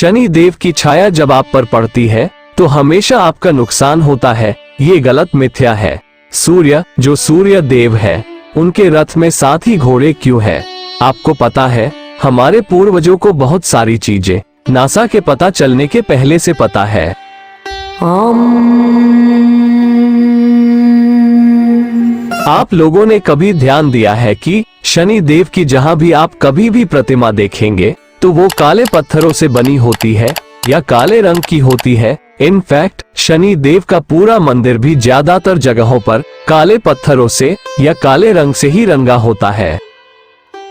शनि देव की छाया जब आप पर पड़ती है तो हमेशा आपका नुकसान होता है, ये गलत मिथ्या है। सूर्य, जो सूर्य देव है, उनके रथ में 7 ही घोड़े क्यों है? आपको पता है, हमारे पूर्वजों को बहुत सारी चीजें नासा के पता चलने के पहले से पता है। आप लोगों ने कभी ध्यान दिया है कि शनि देव की जहां भी आप कभी भी प्रतिमा देखेंगे तो वो काले पत्थरों से बनी होती है या काले रंग की होती है। इनफैक्ट शनि देव का पूरा मंदिर भी ज्यादातर जगहों पर काले पत्थरों से या काले रंग से ही रंगा होता है।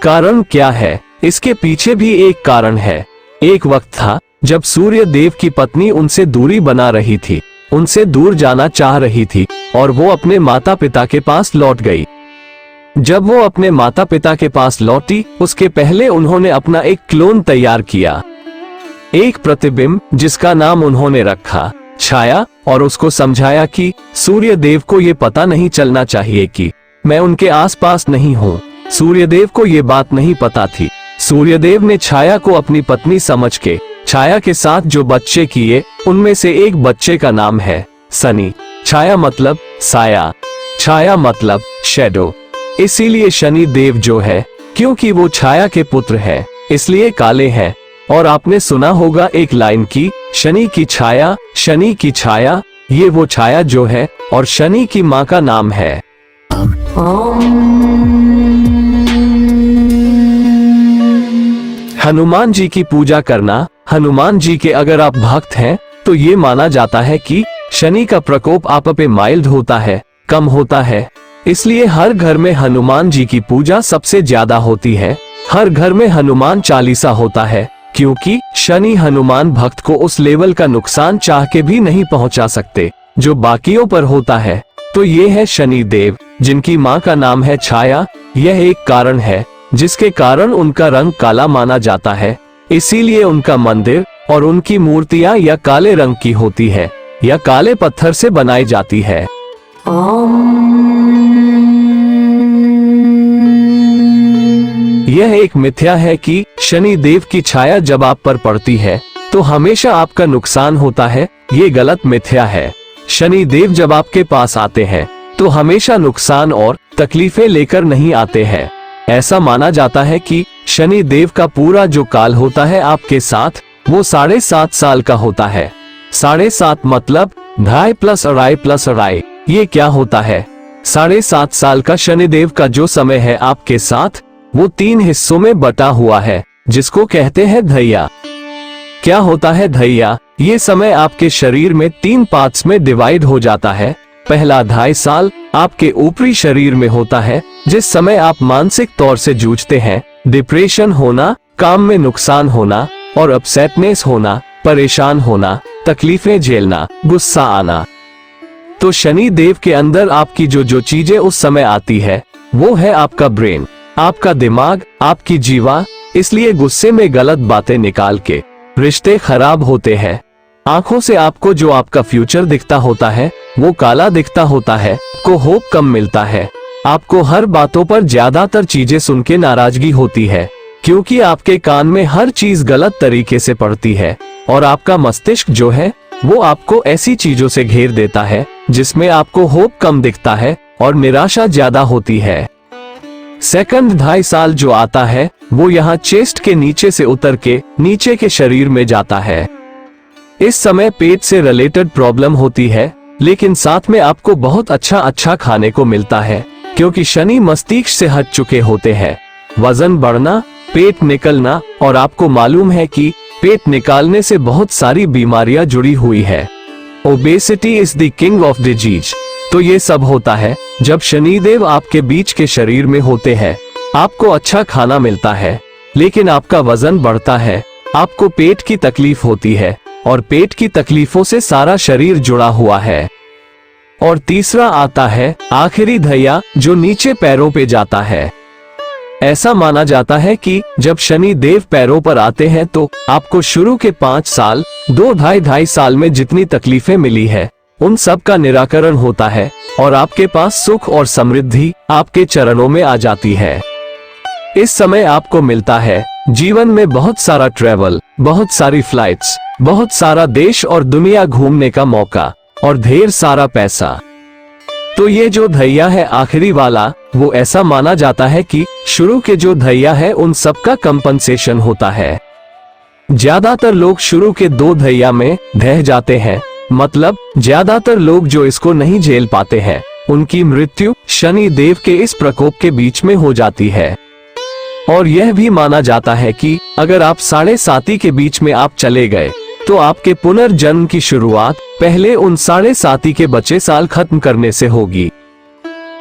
कारण क्या है? इसके पीछे भी एक कारण है। एक वक्त था जब सूर्य देव की पत्नी उनसे दूरी बना रही थी, उनसे दूर जाना चाह रही थी और वो अपने माता पिता के पास लौट गई। जब वो अपने माता पिता के पास लौटी, उसके पहले उन्होंने अपना एक क्लोन तैयार किया, एक प्रतिबिंब जिसका नाम उन्होंने रखा छाया, और उसको समझाया कि सूर्य देव को ये पता नहीं चलना चाहिए कि मैं उनके आसपास नहीं हूँ। सूर्यदेव को ये बात नहीं पता थी। सूर्यदेव ने छाया को अपनी पत्नी समझ के छाया के साथ जो बच्चे किए, उनमें से एक बच्चे का नाम है सनी। छाया मतलब साया, छाया मतलब शैडो। इसीलिए शनि देव जो है, क्योंकि वो छाया के पुत्र है, इसलिए काले हैं। और आपने सुना होगा एक लाइन की, शनि की छाया, शनि की छाया, ये वो छाया जो है और शनि की माँ का नाम है। हनुमान जी की पूजा करना। हनुमान जी के अगर आप भक्त हैं तो ये माना जाता है कि शनि का प्रकोप आप पे माइल्ड होता है, कम होता है। इसलिए हर घर में हनुमान जी की पूजा सबसे ज्यादा होती है। हर घर में हनुमान चालीसा होता है, क्योंकि शनि हनुमान भक्त को उस लेवल का नुकसान चाह के भी नहीं पहुंचा सकते जो बाकियों पर होता है। तो ये है शनि देव, जिनकी माँ का नाम है छाया। यह एक कारण है जिसके कारण उनका रंग काला माना जाता है। इसीलिए उनका मंदिर और उनकी मूर्तियां या काले रंग की होती है या काले पत्थर से बनाई जाती है। यह एक मिथ्या है कि शनि देव की छाया जब आप पर पड़ती है तो हमेशा आपका नुकसान होता है। ये गलत मिथ्या है। शनि देव जब आपके पास आते हैं तो हमेशा नुकसान और तकलीफें लेकर नहीं आते हैं। ऐसा माना जाता है कि शनि देव का पूरा जो काल होता है आपके साथ, वो 7.5 साल का होता है। 7.5 मतलब 2.5 प्लस 2.5 प्लस 2.5। ये क्या होता है? 7.5 साल का शनिदेव का जो समय है आपके साथ, वो 3 हिस्सों में बटा हुआ है, जिसको कहते हैं धैया। क्या होता है धैया? ये समय आपके शरीर में 3 पार्ट्स में डिवाइड हो जाता है। पहला 2.5 साल आपके ऊपरी शरीर में होता है, जिस समय आप मानसिक तौर से जूझते हैं। डिप्रेशन होना, काम में नुकसान होना और अपसेटनेस होना, परेशान होना, तकलीफें झेलना, गुस्सा आना। तो शनि देव के अंदर आपकी जो चीजें उस समय आती है, वो है आपका ब्रेन, आपका दिमाग, आपकी जीवा। इसलिए गुस्से में गलत बातें निकाल के रिश्ते खराब होते हैं। आंखों से आपको जो आपका फ्यूचर दिखता होता है वो काला दिखता होता है। आपको होप कम मिलता है। आपको हर बातों पर ज्यादातर चीजें सुन के नाराजगी होती है, क्योंकि आपके कान में हर चीज गलत तरीके से पड़ती है। और आपका मस्तिष्क जो है वो आपको ऐसी चीजों से घेर देता है जिसमें आपको होप कम दिखता है और निराशा ज्यादा होती है। सेकंड 2.5 साल जो आता है वो यहाँ चेस्ट के नीचे से उतर के नीचे के शरीर में जाता है। इस समय पेट से रिलेटेड प्रॉब्लम होती है, लेकिन साथ में आपको बहुत अच्छा खाने को मिलता है, क्योंकि शनि मस्तिष्क से हट चुके होते हैं। वजन बढ़ना, पेट निकलना, और आपको मालूम है कि पेट निकालने से बहुत सारी बीमारियां जुड़ी हुई है। Obesity is the king of disease. तो ये सब होता है जब शनिदेव आपके बीच के शरीर में होते हैं। आपको अच्छा खाना मिलता है, लेकिन आपका वजन बढ़ता है, आपको पेट की तकलीफ होती है, और पेट की तकलीफों से सारा शरीर जुड़ा हुआ है। और तीसरा आता है आखिरी धैया, जो नीचे पैरों पे जाता है। ऐसा माना जाता है कि जब शनि देव पैरों पर आते हैं तो आपको शुरू के 5 साल, 2-2.5 साल में जितनी तकलीफें मिली है उन सब का निराकरण होता है, और आपके पास सुख और समृद्धि आपके चरणों में आ जाती है। इस समय आपको मिलता है जीवन में बहुत सारा ट्रेवल, बहुत सारी फ्लाइट्स, बहुत सारा देश और दुनिया घूमने का मौका और ढेर सारा पैसा। तो ये जो धैया है आखिरी वाला, वो ऐसा माना जाता है कि शुरू के जो धैया है उन सबका कंपनसेशन होता है। ज्यादातर लोग शुरू के 2 धैया में ढह जाते हैं, मतलब ज्यादातर लोग जो इसको नहीं झेल पाते हैं उनकी मृत्यु शनि देव के इस प्रकोप के बीच में हो जाती है। और यह भी माना जाता है कि अगर आप 7.5 के बीच में आप चले गए तो आपके पुनर्जन्म की शुरुआत पहले उन 7.5 के बचे साल खत्म करने से होगी।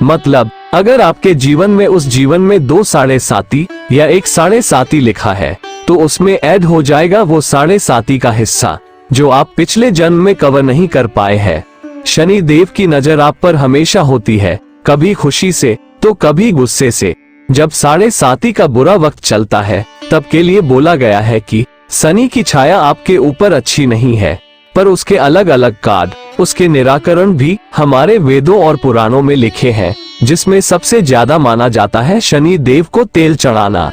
मतलब अगर आपके जीवन में उस जीवन में 2 7.5 या 1 7.5 लिखा है तो उसमें ऐड हो जाएगा वो 7.5 का हिस्सा जो आप पिछले जन्म में कवर नहीं कर पाए हैं। शनि देव की नजर आप पर हमेशा होती है, कभी खुशी से तो कभी गुस्से से। जब 7.5 का बुरा वक्त चलता है तब के लिए बोला गया है कि शनि की छाया आपके ऊपर अच्छी नहीं है, पर उसके अलग अलग कार्ड, उसके निराकरण भी हमारे वेदों और पुराणों में लिखे हैं, जिसमें सबसे ज्यादा माना जाता है शनि देव को तेल चढ़ाना।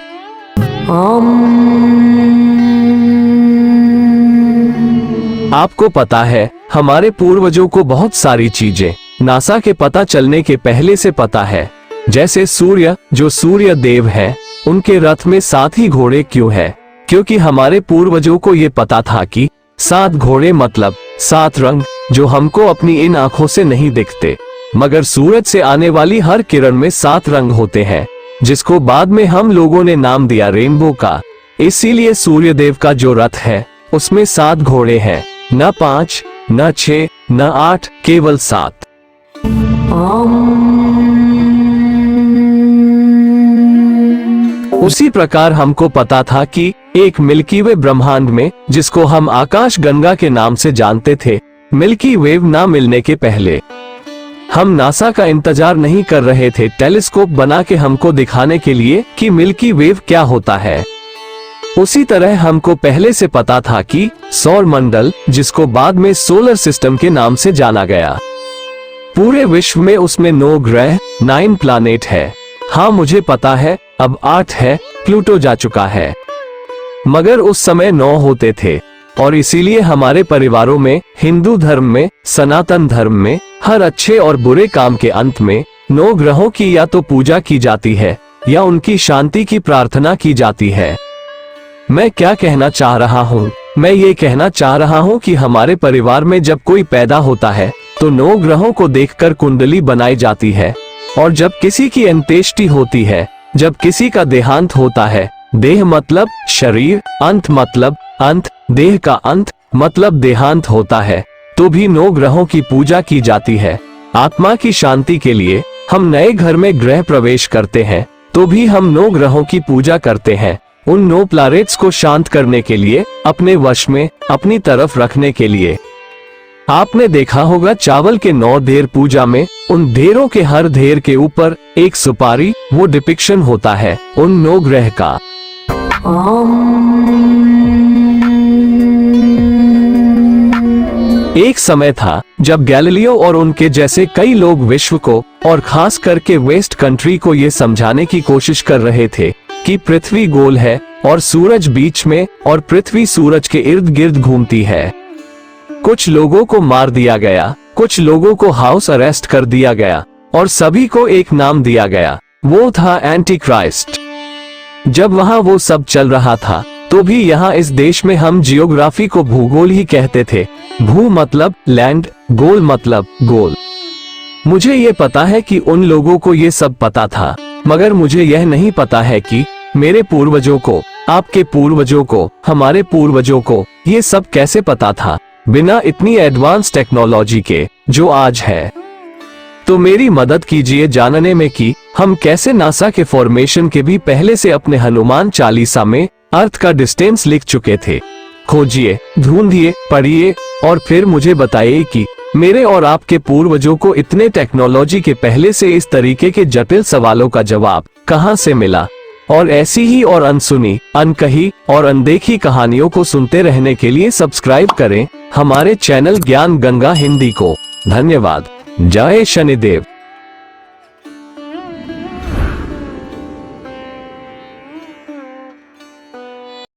आपको पता है हमारे पूर्वजों को बहुत सारी चीजें नासा के पता चलने के पहले से पता है, जैसे सूर्य जो सूर्य देव है उनके रथ में 7 ही घोड़े क्यों है, क्योंकि हमारे पूर्वजों को ये पता था कि 7 घोड़े मतलब 7 रंग जो हमको अपनी इन आंखों से नहीं दिखते, मगर सूरज से आने वाली हर किरण में 7 रंग होते हैं, जिसको बाद में हम लोगों ने नाम दिया रेनबो का। इसीलिए सूर्य देव का जो रथ है उसमें 7 घोड़े हैं, न 5, न 6, न 8, केवल 7। उसी प्रकार हमको पता था कि एक मिल्की वे ब्रह्मांड में, जिसको हम आकाश गंगा के नाम से जानते थे, मिल्की वेव ना मिलने के पहले हम नासा का इंतजार नहीं कर रहे थे टेलीस्कोप बना के हमको दिखाने के लिए कि मिल्की वेव क्या होता है। उसी तरह हमको पहले से पता था कि सौर मंडल, जिसको बाद में सोलर सिस्टम के नाम से जाना गया, पूरे विश्व में उसमें 9 ग्रह 9 प्लैनेट है। हाँ मुझे पता है अब 8 है, प्लूटो जा चुका है, मगर उस समय 9 होते थे। और इसीलिए हमारे परिवारों में, हिंदू धर्म में, सनातन धर्म में, हर अच्छे और बुरे काम के अंत में 9 ग्रहों की या तो पूजा की जाती है या उनकी शांति की प्रार्थना की जाती है। मैं क्या कहना चाह रहा हूँ? मैं ये कहना चाह रहा हूँ कि हमारे परिवार में जब कोई पैदा होता है तो 9 ग्रहों को देखकर कुंडली बनाई जाती है, और जब किसी की अंत्येष्टि होती है, जब किसी का देहांत होता है, देह मतलब शरीर, अंत मतलब अंत, देह का अंत मतलब देहांत होता है, तो भी 9 ग्रहों की पूजा की जाती है। आत्मा की शांति के लिए हम नए घर में गृह प्रवेश करते हैं तो भी हम 9 ग्रहों की पूजा करते हैं, उन 9 प्लैनेट्स को शांत करने के लिए, अपने वश में, अपनी तरफ रखने के लिए। आपने देखा होगा चावल के 9 ढेर पूजा में उन ढेरों के हर ढेर के ऊपर एक सुपारी, वो डिपिक्शन होता है उन 9 ग्रह का। एक समय था जब गैलीलियो और उनके जैसे कई लोग विश्व को और खास करके वेस्ट कंट्री को ये समझाने की कोशिश कर रहे थे कि पृथ्वी गोल है और सूरज बीच में, और पृथ्वी सूरज के इर्द गिर्द घूमती है। कुछ लोगों को मार दिया गया, कुछ लोगों को हाउस अरेस्ट कर दिया गया, और सभी को एक नाम दिया गया, वो था एंटी क्राइस्ट। जब वहाँ वो सब चल रहा था तो भी यहाँ इस देश में हम जियोग्राफी को भूगोल ही कहते थे। भू मतलब लैंड, गोल मतलब गोल। मुझे ये पता है कि उन लोगों को ये सब पता था, मगर मुझे यह नहीं पता है कि मेरे पूर्वजों को, आपके पूर्वजों को, हमारे पूर्वजों को ये सब कैसे पता था बिना इतनी एडवांस टेक्नोलॉजी के जो आज है। तो मेरी मदद कीजिए जानने में कि हम कैसे नासा के फॉर्मेशन के भी पहले से अपने हनुमान चालीसा में अर्थ का डिस्टेंस लिख चुके थे। खोजिए, ढूंढिए, पढ़िए और फिर मुझे बताइए कि मेरे और आपके पूर्वजों को इतने टेक्नोलॉजी के पहले से इस तरीके के जटिल सवालों का जवाब कहां से मिला। और ऐसी ही और अनसुनी, अनकही और अनदेखी कहानियों को सुनते रहने के लिए सब्सक्राइब करें हमारे चैनल ज्ञान गंगा हिंदी को। धन्यवाद। जय शनिदेव।